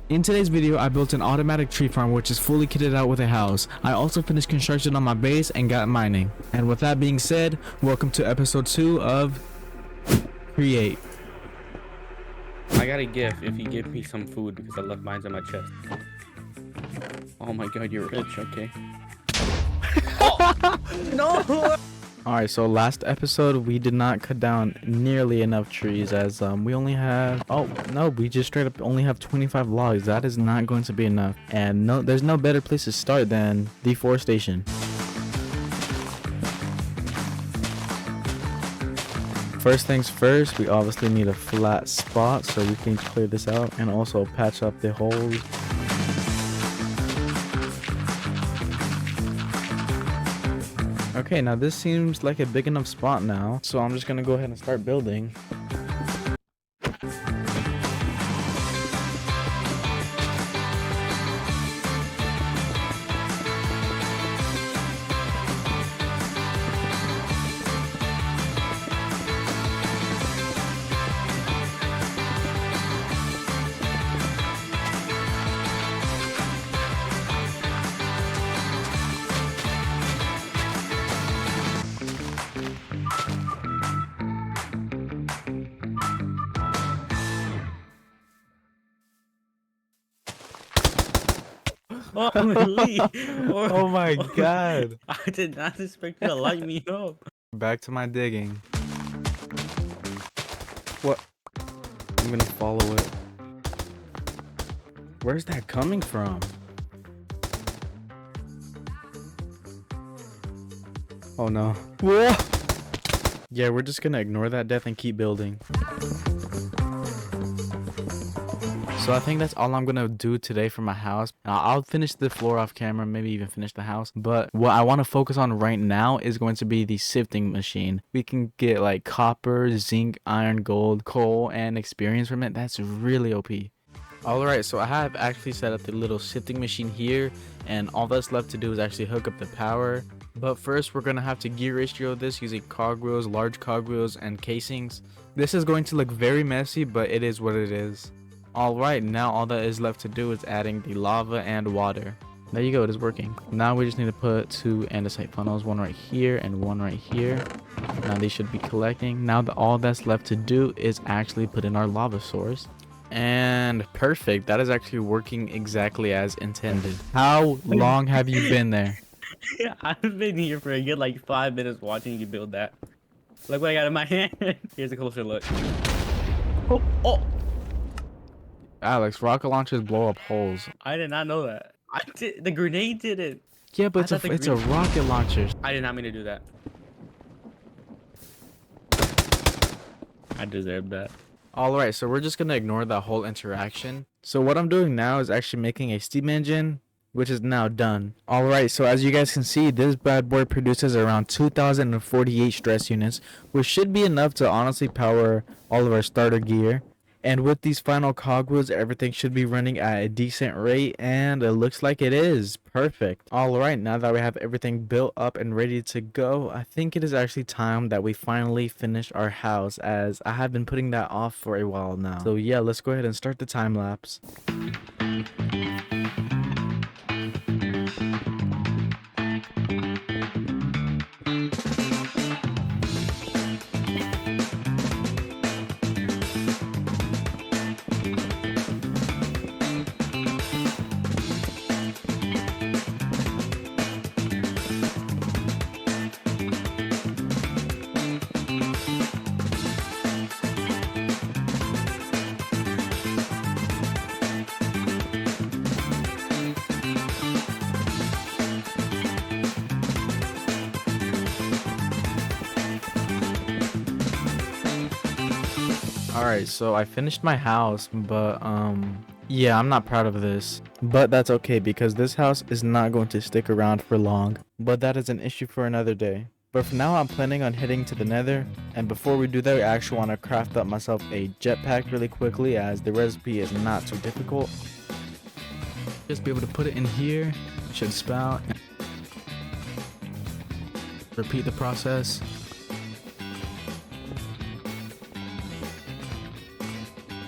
In today's video, I built an automatic tree farm which is fully kitted out with a house. I also finished construction on my base and got mining. And with that being said, welcome to episode 2 of Create. I got a gift if you give me some food because I left mine in my chest. Oh my god, you're rich, okay. Oh! No! Alright, so last episode we did not cut down nearly enough trees as we only have, oh no, we just straight up only have 25 logs. That is not going to be enough. And no, there's no better place to start than deforestation. First things first, we obviously need a flat spot so we can clear this out and also patch up the holes. Okay, now this seems like a big enough spot now, so I'm just gonna go ahead and start building. Holy! Oh my god! I did not expect you to light me up. Back to my digging. What? I'm gonna follow it. Where's that coming from? Oh no. Whoa! Yeah, we're just gonna ignore that death and keep building. So I think that's all I'm gonna do today for my house. I'll finish the floor off camera, maybe even finish the house. But what I want to focus on right now is going to be the sifting machine. We can get like copper, zinc, iron, gold, coal, and experience from it. That's really OP. Alright, so I have actually set up the little sifting machine here, and all that's left to do is actually hook up the power. But first we're gonna have to gear ratio this using cogwheels, large cogwheels, and casings. This is going to look very messy, but it is what it is. Alright, now all that is left to do is adding the lava and water. There you go, it is working. Now we just need to put 2 andesite funnels, one right here and one right here. Now they should be collecting. Now all that's left to do is actually put in our lava source. And perfect, that is actually working exactly as intended. How long have you been there? Yeah, I've been here for a good like 5 minutes watching you build that. Look what I got in my hand. Here's a closer look. Oh, oh! Alex, rocket launchers blow up holes. I did not know that. I did. The grenade did it. Yeah, but it's a rocket launcher. I did not mean to do that. I deserve that. Alright, so we're just gonna ignore that whole interaction. So what I'm doing now is actually making a steam engine, which is now done. Alright, so as you guys can see, this bad boy produces around 2048 stress units, which should be enough to honestly power all of our starter gear. And with these final cogwheels, everything should be running at a decent rate, and it looks like it is. Perfect. Alright, now that we have everything built up and ready to go, I think it is actually time that we finally finish our house, as I have been putting that off for a while now. So yeah, let's go ahead and start the time lapse. Alright, so I finished my house, but yeah, I'm not proud of this. But that's okay because this house is not going to stick around for long. But that is an issue for another day. But for now, I'm planning on heading to the Nether. And before we do that, I actually want to craft up myself a jetpack really quickly, as the recipe is not too difficult. Just be able to put it in here. It should spout. Repeat the process.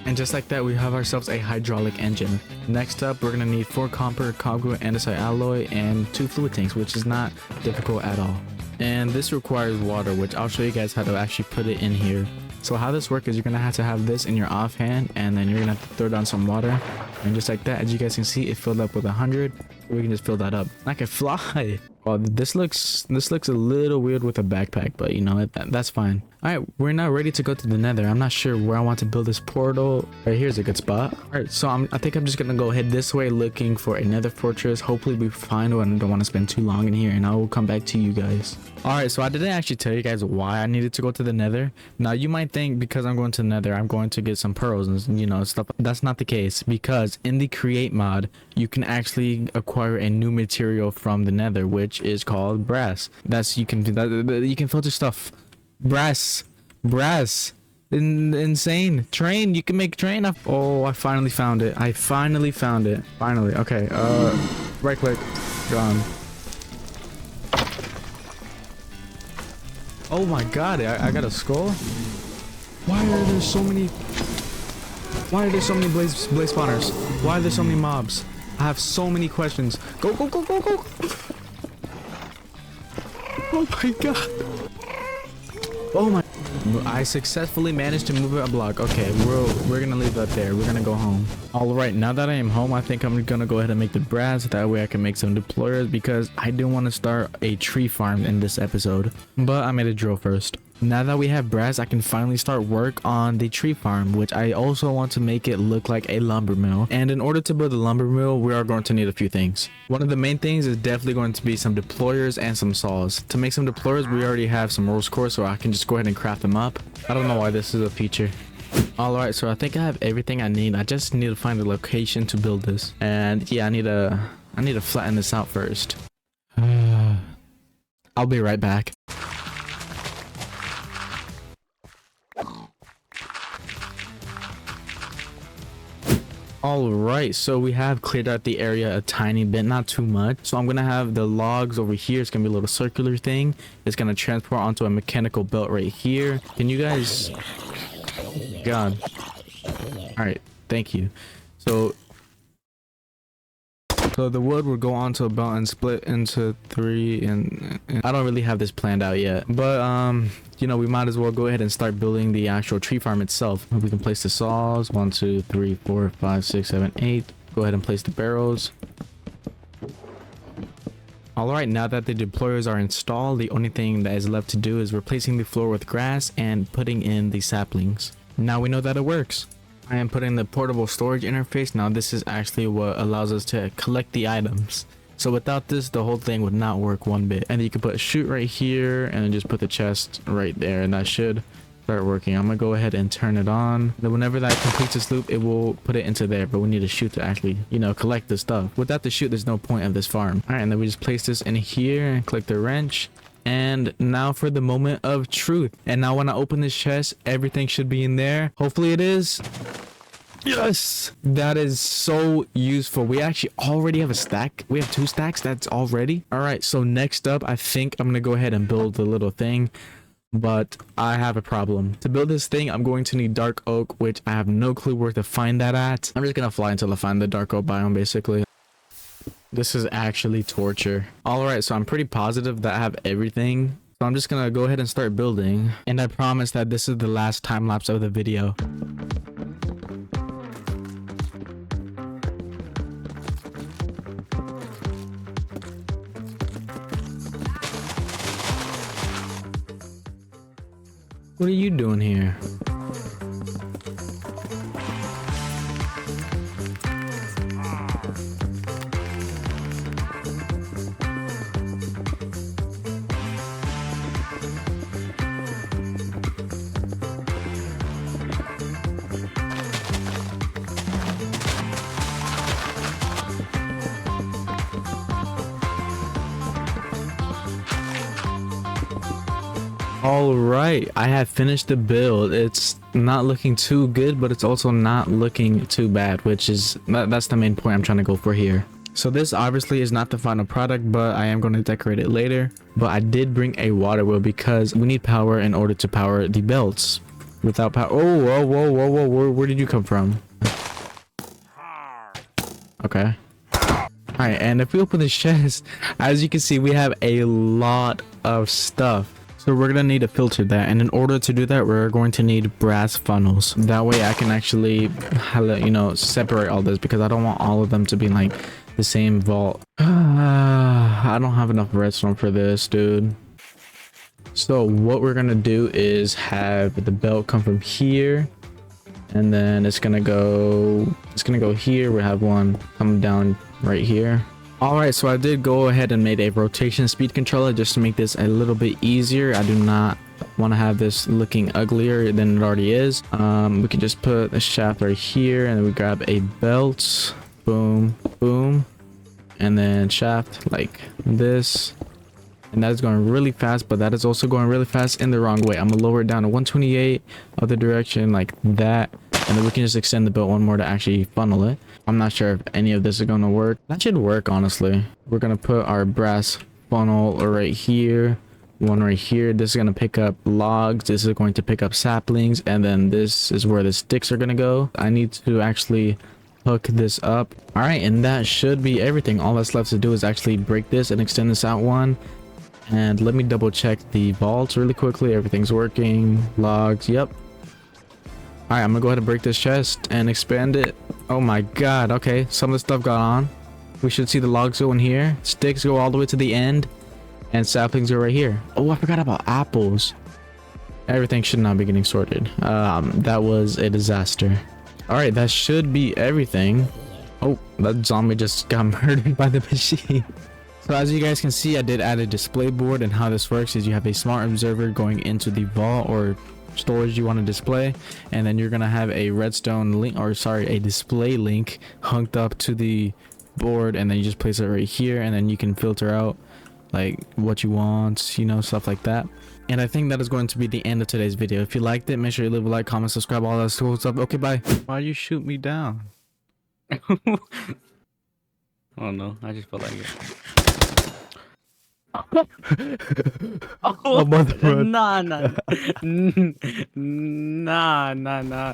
And just like that, we have ourselves a hydraulic engine. Next up, we're gonna need 4 copper, congruent andesite alloy, and 2 fluid tanks, which is not difficult at all. And this requires water, which I'll show you guys how to actually put it in here. So how this works is you're gonna have to have this in your offhand, and then you're gonna have to throw down some water. And just like that, as you guys can see, it filled up with 100. We can just fill that up. I can fly. Well, this looks a little weird with a backpack, but you know, that's fine. All right, we're now ready to go to the Nether. I'm not sure where I want to build this portal. Right here's a good spot. All right, so I think I'm just gonna go head this way, looking for a Nether fortress. Hopefully we find one. I don't want to spend too long in here, and I will come back to you guys. All right, so I didn't actually tell you guys why I needed to go to the Nether. Now you might think because I'm going to the Nether, I'm going to get some pearls and you know stuff. That's not the case, because in the create mod, you can actually acquire a new material from the Nether, which is called brass. You can filter stuff. Brass. Insane. Train. You can make train. Oh, I finally found it. Finally. Okay. Right click. Gone. Oh my god, I got a skull. Why are there so many blaze spawners? Why are there so many mobs? I have so many questions. Go. Oh my god. Oh my. I successfully managed to move it a block. Okay, we're gonna leave that there. We're gonna go home. All right, now that I am home, I think I'm gonna go ahead and make the brass. That way I can make some deployers, because I do want to start a tree farm in this episode. But I made a drill first. Now that we have brass, I can finally start work on the tree farm, which I also want to make it look like a lumber mill. And in order to build a lumber mill, we are going to need a few things. One of the main things is definitely going to be some deployers and some saws. To make some deployers, we already have some rose quartz, so I can just go ahead and craft them up. I don't know why this is a feature. Alright, so I think I have everything I need. I just need to find a location to build this. And yeah, I need to flatten this out first. I'll be right back. All right, so we have cleared out the area a tiny bit, not too much. So I'm gonna have the logs over here. It's gonna be a little circular thing. It's gonna transport onto a mechanical belt right here. Can you guys? God. All right, thank you. So the wood will go onto a belt and split into 3, and I don't really have this planned out yet, but you know, we might as well go ahead and start building the actual tree farm itself. We can place the saws. 1 2 3 4 5 6 7 8. Go ahead and place the barrels. All right, now that the deployers are installed, the only thing that is left to do is replacing the floor with grass and putting in the saplings. Now we know that it works. I am putting the portable storage interface. Now this is actually what allows us to collect the items. So without this, the whole thing would not work one bit. And you can put a chute right here and then just put the chest right there, and that should start working. I'm gonna go ahead and turn it on. Then whenever that completes this loop, it will put it into there, but we need a chute to actually, you know, collect the stuff. Without the chute, there's no point of this farm. All right, and then we just place this in here and click the wrench. And now for the moment of truth. And now when I open this chest, everything should be in there. Hopefully it is. Yes, that is so useful. We actually already have a stack. We have 2 stacks. That's already. All right, so next up, I think I'm gonna go ahead and build the little thing, but I have a problem. To build this thing, I'm going to need dark oak, which I have no clue where to find that at. I'm just gonna fly until I find the dark oak biome, basically. This is actually torture. All right, so I'm pretty positive that I have everything, so I'm just gonna go ahead and start building, and I promise that this is the last time lapse of the video. What are you doing here? All right, I have finished the build. It's not looking too good, but it's also not looking too bad, which is that's the main point I'm trying to go for here. So this obviously is not the final product, but I am going to decorate it later. But I did bring a water wheel because we need power in order to power the belts. without power. Oh, whoa, whoa, whoa, whoa. Where did you come from? Okay. Alright, and if we open this chest, as you can see, we have a lot of stuff. So we're gonna need to filter that, and in order to do that, we're going to need brass funnels. That way I can actually, you know, separate all this, because I don't want all of them to be in, like, the same vault. I don't have enough redstone for this, dude. So what we're gonna do is have the belt come from here, and then it's gonna go here. We have one coming down right here. All right, so I did go ahead and made a rotation speed controller just to make this a little bit easier. I do not want to have this looking uglier than it already is. We can just put a shaft right here, and then we grab a belt. Boom, boom, and then shaft like this. And that is going really fast, but that is also going really fast in the wrong way. I'm gonna lower it down to 128 other direction like that, and then we can just extend the belt one more to actually funnel it. I'm not sure if any of this is gonna work. That should work, honestly. We're gonna put our brass funnel right here, one right here. This is gonna pick up logs, this is going to pick up saplings, and then this is where the sticks are gonna go. I need to actually hook this up. All right, and that should be everything. All that's left to do is actually break this and extend this out one. And let me double check the vaults really quickly. Everything's working. Logs, yep. All right, I'm gonna go ahead and break this chest and expand it. Oh my god, okay, some of the stuff got on. We should see the logs go in here. Sticks go all the way to the end, and saplings go right here. Oh, I forgot about apples. Everything should not be getting sorted. That was a disaster. All right, that should be everything. Oh, that zombie just got murdered by the machine. So as you guys can see, I did add a display board, and how this works is you have a smart observer going into the vault or storage you want to display, and then you're gonna have a redstone link, or sorry, a display link hooked up to the board, and then you just place it right here, and then you can filter out like what you want, you know, stuff like that. And I think that is going to be the end of today's video. If you liked it, make sure you leave a like, comment, subscribe, all that cool stuff. Okay, bye. Why you shoot me down? Oh no, I just felt like it. Oh, mother. Nah, nah. Nah, nah, nah.